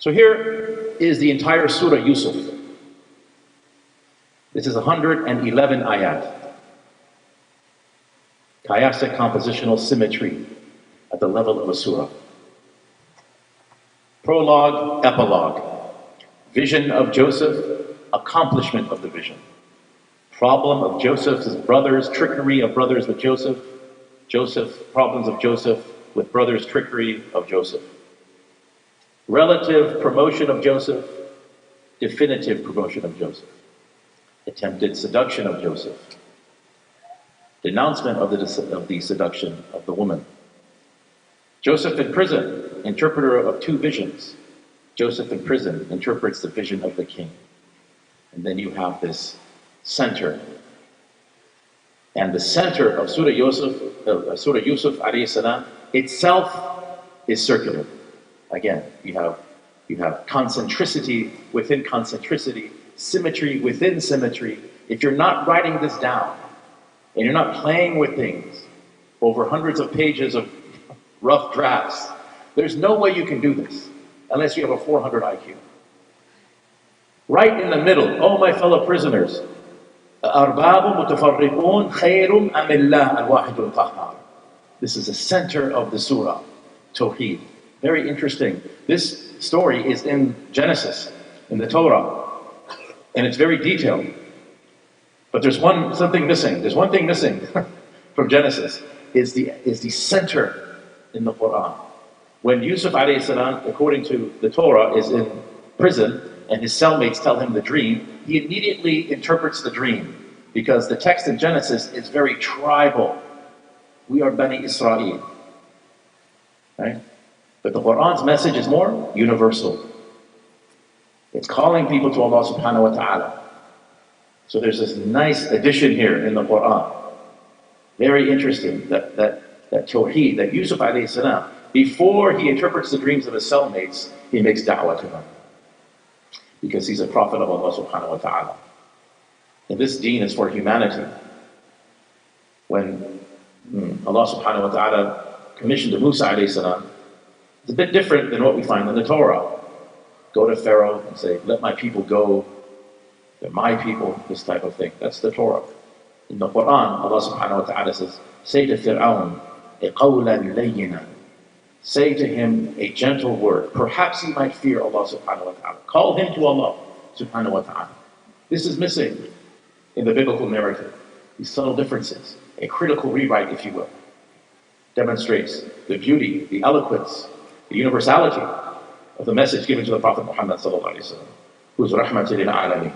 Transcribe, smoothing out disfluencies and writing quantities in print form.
So here is the entire Surah Yusuf. This is 111 ayat. Chiastic, compositional, symmetry at the level of a surah. Prologue, epilogue. Vision of Joseph, accomplishment of the vision. Problem of Joseph's brothers, trickery of brothers with Joseph. Problems of Joseph with brothers, trickery of Joseph. Relative promotion of Joseph, definitive promotion of Joseph. Attempted seduction of Joseph. Denouncement of the seduction of the woman. Joseph in prison, interpreter of two visions. Joseph in prison interprets the vision of the king. And then you have this center. And the center of Surah Yusuf alayhi salam, itself is circular. Again, you have concentricity within concentricity, symmetry within symmetry. If you're not writing this down, and you're not playing with things over hundreds of pages of rough drafts, there's no way you can do this unless you have a 400 IQ. Right in the middle, oh my fellow prisoners, this is the center of the surah, Tawheed. Very interesting. This story is in Genesis, in the Torah, and it's very detailed. But there's something missing. There's one thing missing from Genesis, is the center in the Quran. When Yusuf alayhi salam, according to the Torah, is in prison and his cellmates tell him the dream, he immediately interprets the dream because the text in Genesis is very tribal. We are Bani Israel. Right? But the Quran's message is more universal. It's calling people to Allah subhanahu wa ta'ala. So there's this nice addition here in the Quran. Very interesting that Tawheed, that Yusuf alayhi salam, before he interprets the dreams of his cellmates, he makes da'wah to them. Because he's a prophet of Allah subhanahu wa ta'ala. And this deen is for humanity. When Allah subhanahu wa ta'ala commissioned Musa alayhi salam, it's a bit different than what we find in the Torah. Go to Pharaoh and say, let my people go. They're my people, this type of thing. That's the Torah. In the Quran, Allah subhanahu wa ta'ala says, say to Fir'aun, قَوْلًا لَيِّنًا. Say to him a gentle word. Perhaps he might fear Allah subhanahu wa ta'ala. Call him to Allah subhanahu wa ta'ala. This is missing in the biblical narrative. These subtle differences. A critical rewrite, if you will, demonstrates the beauty, the eloquence, the universality of the message given to the Prophet Muhammad sallallahu alaihi wasallam, who is rahmatul lil alamin.